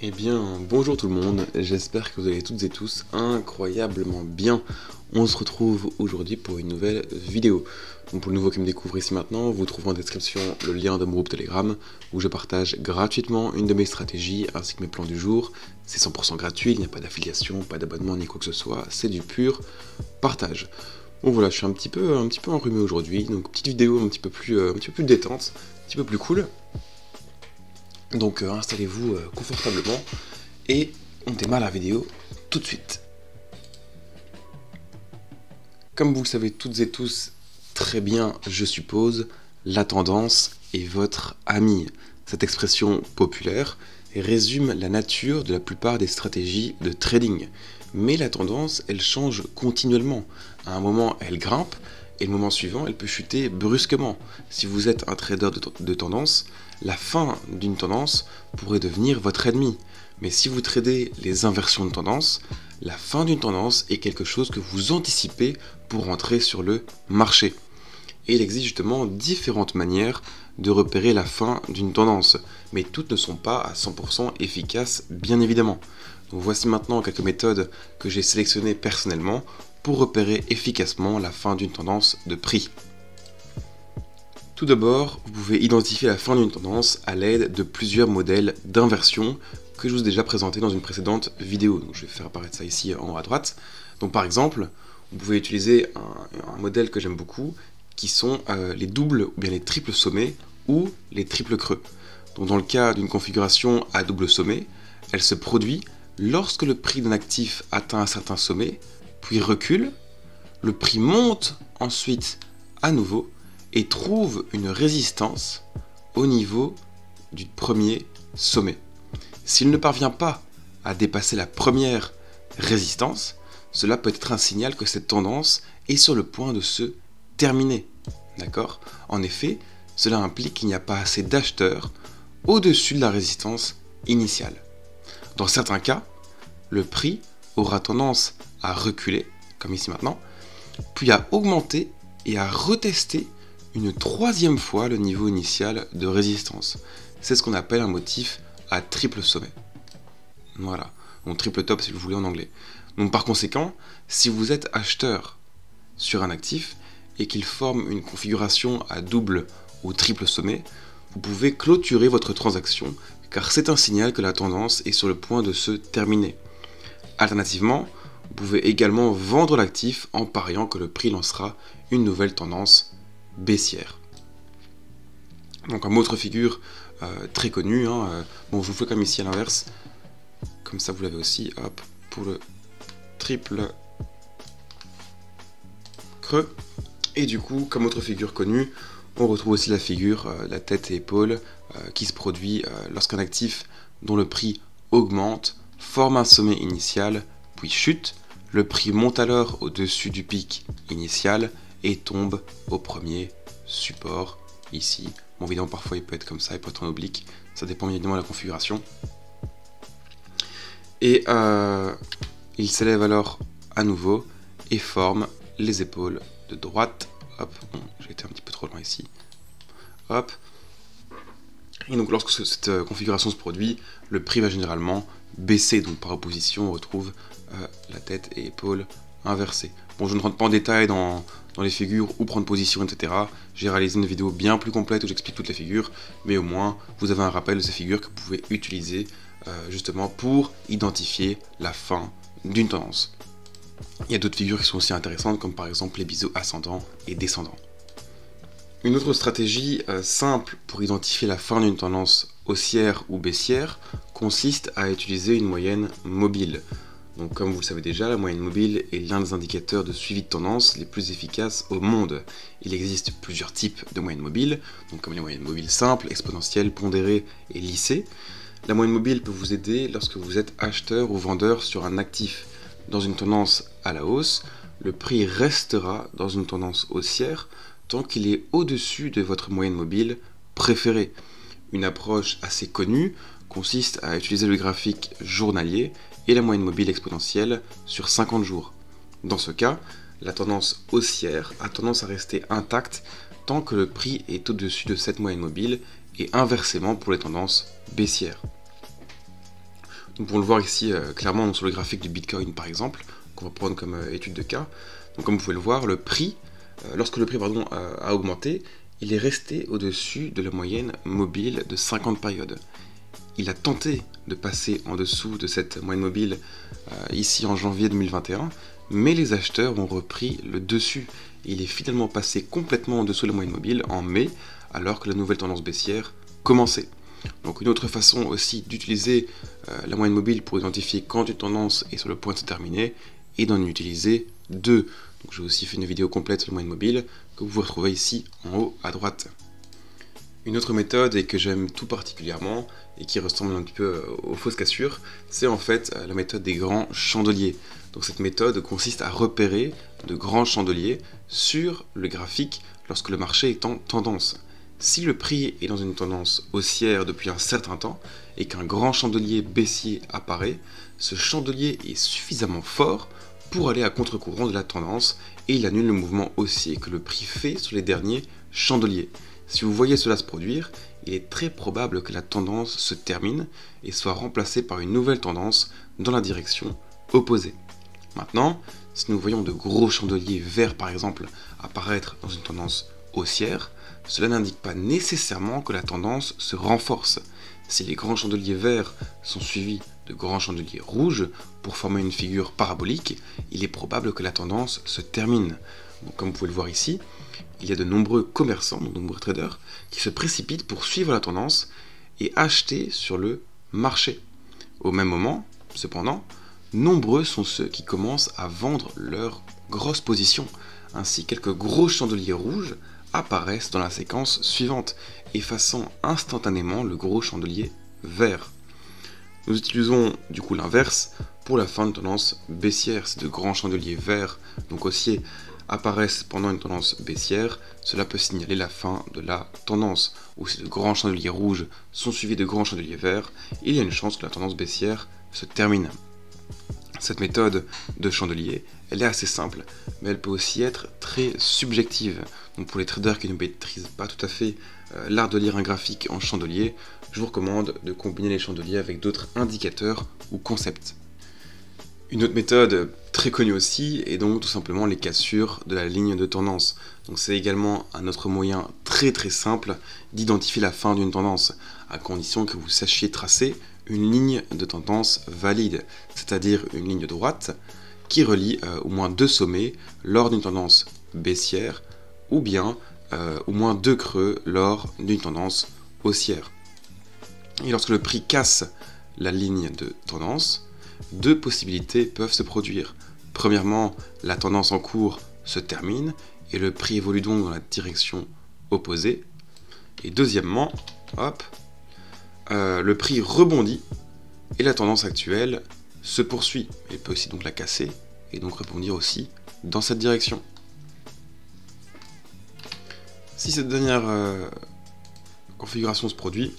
Eh bien, bonjour tout le monde, j'espère que vous allez toutes et tous incroyablement bien. On se retrouve aujourd'hui pour une nouvelle vidéo. Donc pour le nouveau qui me découvre ici maintenant, vous trouverez en description le lien de mon groupe Telegram où je partage gratuitement une de mes stratégies ainsi que mes plans du jour. C'est 100% gratuit, il n'y a pas d'affiliation, pas d'abonnement ni quoi que ce soit, c'est du pur partage. Bon voilà, je suis un petit peu enrhumé aujourd'hui, donc petite vidéo un petit peu plus détente, un petit peu plus cool. Donc installez-vous confortablement et on démarre la vidéo tout de suite. Comme vous le savez toutes et tous très bien, je suppose, la tendance est votre amie. Cette expression populaire résume la nature de la plupart des stratégies de trading. Mais la tendance, elle change continuellement. À un moment, elle grimpe et le moment suivant, elle peut chuter brusquement. Si vous êtes un trader de tendance, la fin d'une tendance pourrait devenir votre ennemi. Mais si vous tradez les inversions de tendance, la fin d'une tendance est quelque chose que vous anticipez pour entrer sur le marché. Et il existe justement différentes manières de repérer la fin d'une tendance, mais toutes ne sont pas à 100% efficaces, bien évidemment. Donc voici maintenant quelques méthodes que j'ai sélectionnées personnellement pour repérer efficacement la fin d'une tendance de prix. Tout d'abord, vous pouvez identifier la fin d'une tendance à l'aide de plusieurs modèles d'inversion que je vous ai déjà présenté dans une précédente vidéo. Donc je vais faire apparaître ça ici en haut à droite. Donc par exemple, vous pouvez utiliser un modèle que j'aime beaucoup, qui sont les doubles ou bien les triples sommets ou les triples creux. Donc dans le cas d'une configuration à double sommet, elle se produit lorsque le prix d'un actif atteint un certain sommet, puis recule, le prix monte ensuite à nouveau et trouve une résistance au niveau du premier sommet. S'il ne parvient pas à dépasser la première résistance, cela peut être un signal que cette tendance est sur le point de se terminer. D'accord ? En effet, cela implique qu'il n'y a pas assez d'acheteurs au-dessus de la résistance initiale. Dans certains cas, le prix aura tendance à reculer, comme ici maintenant, puis à augmenter et à retester une troisième fois le niveau initial de résistance. C'est ce qu'on appelle un motif à triple sommet. Voilà, donc triple top si vous voulez en anglais. Donc par conséquent, si vous êtes acheteur sur un actif et qu'il forme une configuration à double ou triple sommet, vous pouvez clôturer votre transaction car c'est un signal que la tendance est sur le point de se terminer. Alternativement, vous pouvez également vendre l'actif en pariant que le prix lancera une nouvelle tendance baissière. Donc en autre figure très connue, bon je vous fais comme ici à l'inverse, comme ça vous l'avez aussi, hop, pour le triple creux. Et du coup, comme autre figure connue, on retrouve aussi la figure, la tête et épaules, qui se produit lorsqu'un actif dont le prix augmente, forme un sommet initial, puis chute, le prix monte alors au-dessus du pic initial et tombe au premier support, ici. Bon évidemment parfois il peut être comme ça, il peut être en oblique, ça dépend évidemment de la configuration. Et il s'élève alors à nouveau et forme les épaules de droite. Hop, bon, j'ai été un petit peu trop loin ici. Hop. Et donc lorsque cette configuration se produit, le prix va généralement baisser. Donc par opposition, on retrouve la tête et épaules inversées. Bon, je ne rentre pas en détail dans les figures, où prendre position, etc. J'ai réalisé une vidéo bien plus complète où j'explique toutes les figures, mais au moins vous avez un rappel de ces figures que vous pouvez utiliser justement pour identifier la fin d'une tendance. Il y a d'autres figures qui sont aussi intéressantes, comme par exemple les biseaux ascendants et descendants. Une autre stratégie simple pour identifier la fin d'une tendance haussière ou baissière consiste à utiliser une moyenne mobile. Donc comme vous le savez déjà, la moyenne mobile est l'un des indicateurs de suivi de tendance les plus efficaces au monde. Il existe plusieurs types de moyennes mobiles, donc comme les moyennes mobiles simples, exponentielles, pondérées et lissées. La moyenne mobile peut vous aider lorsque vous êtes acheteur ou vendeur sur un actif. Dans une tendance à la hausse, le prix restera dans une tendance haussière tant qu'il est au-dessus de votre moyenne mobile préférée. Une approche assez connue consiste à utiliser le graphique journalier et la moyenne mobile exponentielle sur 50 jours. Dans ce cas, la tendance haussière a tendance à rester intacte tant que le prix est au-dessus de cette moyenne mobile et inversement pour les tendances baissières. Donc pour le voir ici clairement donc, sur le graphique du Bitcoin par exemple, qu'on va prendre comme étude de cas. Donc comme vous pouvez le voir, le prix, lorsque le prix a augmenté, il est resté au-dessus de la moyenne mobile de 50 périodes. Il a tenté de passer en dessous de cette moyenne mobile ici en janvier 2021, mais les acheteurs ont repris le dessus. Il est finalement passé complètement en dessous de la moyenne mobile en mai, alors que la nouvelle tendance baissière commençait. Donc une autre façon aussi d'utiliser la moyenne mobile pour identifier quand une tendance est sur le point de se terminer, est d'en utiliser deux. Donc j'ai aussi fait une vidéo complète sur la moyenne mobile que vous retrouvez ici en haut à droite. Une autre méthode et que j'aime tout particulièrement et qui ressemble un petit peu aux fausses cassures, c'est en fait la méthode des grands chandeliers. Donc cette méthode consiste à repérer de grands chandeliers sur le graphique lorsque le marché est en tendance. Si le prix est dans une tendance haussière depuis un certain temps et qu'un grand chandelier baissier apparaît, ce chandelier est suffisamment fort pour aller à contre-courant de la tendance et il annule le mouvement haussier que le prix fait sur les derniers chandeliers. Si vous voyez cela se produire, il est très probable que la tendance se termine et soit remplacée par une nouvelle tendance dans la direction opposée. Maintenant, si nous voyons de gros chandeliers verts par exemple apparaître dans une tendance haussière, cela n'indique pas nécessairement que la tendance se renforce. Si les grands chandeliers verts sont suivis de grands chandeliers rouges pour former une figure parabolique, il est probable que la tendance se termine. Donc, comme vous pouvez le voir ici, il y a de nombreux commerçants, de nombreux traders, qui se précipitent pour suivre la tendance et acheter sur le marché. Au même moment, cependant, nombreux sont ceux qui commencent à vendre leurs grosses positions. Ainsi, quelques gros chandeliers rouges apparaissent dans la séquence suivante, effaçant instantanément le gros chandelier vert. Nous utilisons du coup l'inverse pour la fin de tendance baissière. Si de grands chandeliers verts, donc haussiers, apparaissent pendant une tendance baissière, cela peut signaler la fin de la tendance. Ou si de grands chandeliers rouges sont suivis de grands chandeliers verts, il y a une chance que la tendance baissière se termine. Cette méthode de chandelier, elle est assez simple, mais elle peut aussi être très subjective. Donc pour les traders qui ne maîtrisent pas tout à fait l'art de lire un graphique en chandelier, je vous recommande de combiner les chandeliers avec d'autres indicateurs ou concepts. Une autre méthode très connue aussi est donc tout simplement les cassures de la ligne de tendance. Donc c'est également un autre moyen très simple d'identifier la fin d'une tendance, à condition que vous sachiez tracer une ligne de tendance valide, c'est-à-dire une ligne droite qui relie au moins deux sommets lors d'une tendance baissière ou bien au moins deux creux lors d'une tendance haussière. Et lorsque le prix casse la ligne de tendance, deux possibilités peuvent se produire. Premièrement, la tendance en cours se termine et le prix évolue donc dans la direction opposée. Et deuxièmement, le prix rebondit et la tendance actuelle se poursuit. Il peut aussi donc la casser et donc rebondir aussi dans cette direction. Si cette dernière configuration se produit,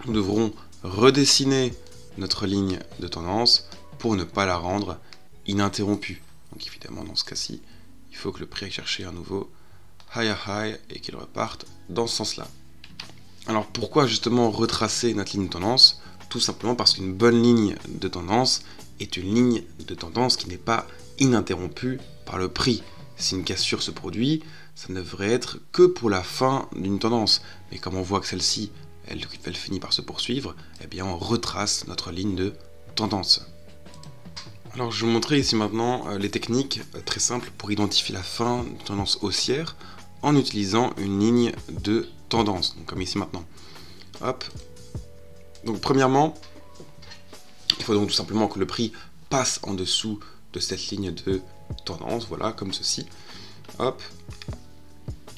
nous devrons redessiner notre ligne de tendance pour ne pas la rendre ininterrompue. Donc évidemment dans ce cas-ci, il faut que le prix aille chercher un nouveau higher high et qu'il reparte dans ce sens-là. Alors pourquoi justement retracer notre ligne de tendance? Tout simplement parce qu'une bonne ligne de tendance est une ligne de tendance qui n'est pas ininterrompue par le prix. Si une cassure se produit, ça ne devrait être que pour la fin d'une tendance. Mais comme on voit que celle-ci, elle finit par se poursuivre, eh bien on retrace notre ligne de tendance. Alors je vais vous montrer ici maintenant les techniques très simples pour identifier la fin d'une tendance haussière en utilisant une ligne de tendance, donc comme ici maintenant. Hop. Donc premièrement, il faut donc tout simplement que le prix passe en dessous de cette ligne de tendance, voilà, comme ceci. Hop.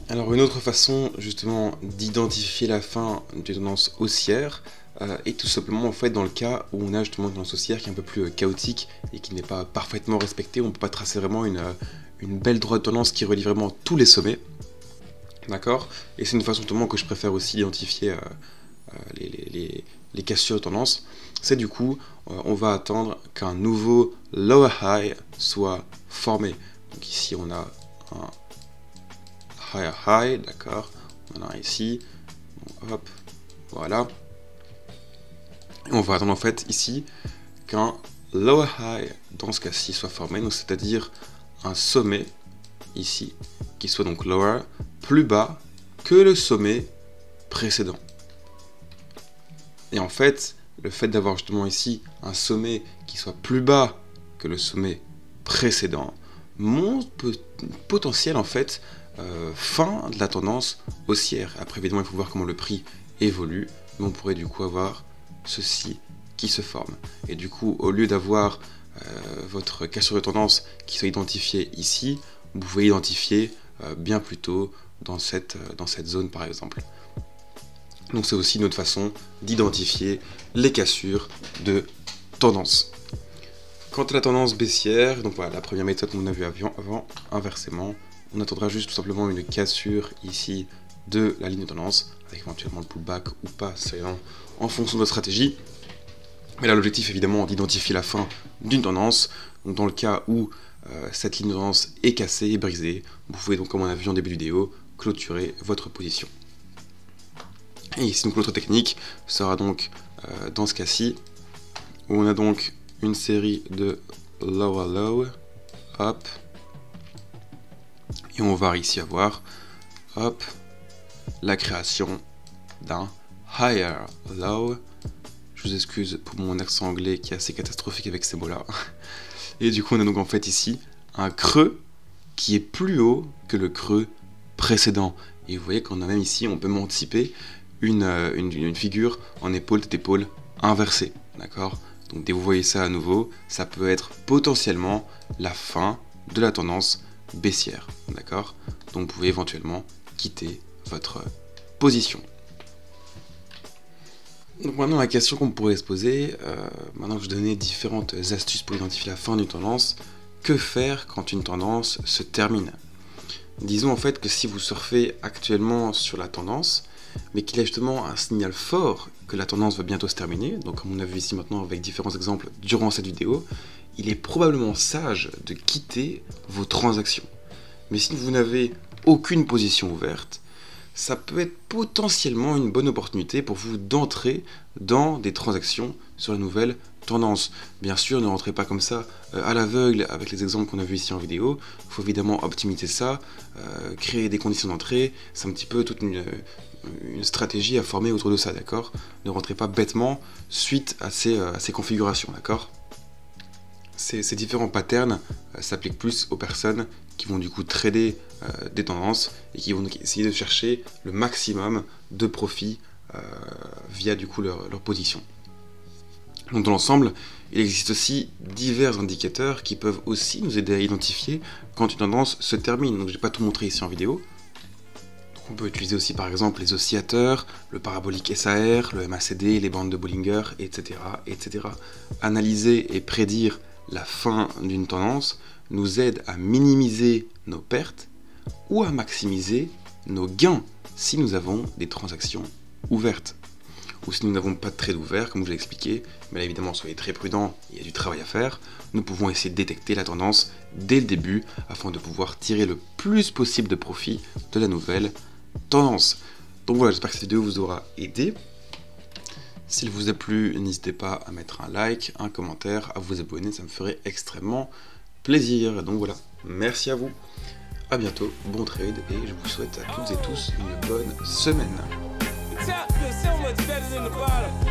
Alors une autre façon justement d'identifier la fin d'une tendance haussière est tout simplement en fait dans le cas où on a justement une tendance haussière qui est un peu plus chaotique et qui n'est pas parfaitement respectée, on ne peut pas tracer vraiment une belle droite de tendance qui relie vraiment tous les sommets. D'accord? Et c'est une façon justement que je préfère aussi identifier les cassures de tendance. C'est du coup, on va attendre qu'un nouveau lower high soit formé. Donc ici on a un higher high, d'accord, on en a ici, hop, voilà. Et on va attendre en fait ici qu'un lower high dans ce cas-ci soit formé, donc c'est-à-dire un sommet ici qui soit donc lower, plus bas que le sommet précédent. Et en fait, le fait d'avoir justement ici un sommet qui soit plus bas que le sommet précédent montre potentiel en fait fin de la tendance haussière. Après évidemment il faut voir comment le prix évolue, mais on pourrait du coup avoir ceci qui se forme. Et du coup au lieu d'avoir votre cassure de tendance qui soit identifiée ici, vous pouvez identifier bien plus tôt dans cette zone par exemple. Donc c'est aussi une autre façon d'identifier les cassures de tendance. Quant à la tendance baissière, donc voilà la première méthode qu'on a vue avant, inversement, on attendra juste tout simplement une cassure ici de la ligne de tendance, avec éventuellement le pullback ou pas, c'est en fonction de votre stratégie. Mais là l'objectif évidemment d'identifier la fin d'une tendance, donc dans le cas où cette ligne de tendance est cassée et brisée, vous pouvez donc comme on a vu en début de vidéo, clôturer votre position. Et ici donc l'autre technique sera donc dans ce cas-ci, où on a donc une série de lower low, hop, et on va ici avoir, hop, la création d'un higher low. Je vous excuse pour mon accent anglais qui est assez catastrophique avec ces mots-là. Et du coup on a donc en fait ici un creux qui est plus haut que le creux précédent. Et vous voyez qu'on a même ici, on peut anticiper une figure en épaule-tête-épaule inversée, d'accord? Donc dès que vous voyez ça à nouveau, ça peut être potentiellement la fin de la tendance baissière, d'accord? Donc vous pouvez éventuellement quitter votre position. Donc maintenant la question qu'on pourrait se poser, maintenant que je donnais différentes astuces pour identifier la fin d'une tendance, que faire quand une tendance se termine? Disons en fait que si vous surfez actuellement sur la tendance, mais qu'il y a justement un signal fort que la tendance va bientôt se terminer, donc comme on a vu ici maintenant avec différents exemples durant cette vidéo, il est probablement sage de quitter vos transactions. Mais si vous n'avez aucune position ouverte, ça peut être potentiellement une bonne opportunité pour vous d'entrer dans des transactions sur la nouvelle tendance. Bien sûr, ne rentrez pas comme ça à l'aveugle avec les exemples qu'on a vus ici en vidéo. Il faut évidemment optimiser ça, créer des conditions d'entrée. C'est un petit peu toute une stratégie à former autour de ça, d'accord? Ne rentrez pas bêtement suite à ces configurations, d'accord? Ces différents patterns s'appliquent plus aux personnes qui vont du coup trader des tendances et qui vont donc essayer de chercher le maximum de profit via du coup leur position. Donc dans l'ensemble, il existe aussi divers indicateurs qui peuvent aussi nous aider à identifier quand une tendance se termine. Donc je ne vais pas tout montrer ici en vidéo. Donc, on peut utiliser aussi par exemple les oscillateurs, le parabolique SAR, le MACD, les bandes de Bollinger, etc., etc. Analyser et prédire la fin d'une tendance nous aide à minimiser nos pertes ou à maximiser nos gains si nous avons des transactions ouvertes. Ou si nous n'avons pas de trade ouvert, comme je l'ai expliqué, mais là évidemment soyez très prudents, il y a du travail à faire, nous pouvons essayer de détecter la tendance dès le début afin de pouvoir tirer le plus possible de profit de la nouvelle tendance. Donc voilà, j'espère que cette vidéo vous aura aidé. S'il vous a plu, n'hésitez pas à mettre un like, un commentaire, à vous abonner, ça me ferait extrêmement plaisir. Donc voilà, merci à vous, à bientôt, bon trade, et je vous souhaite à toutes et tous une bonne semaine. Top is so much better than the bottom.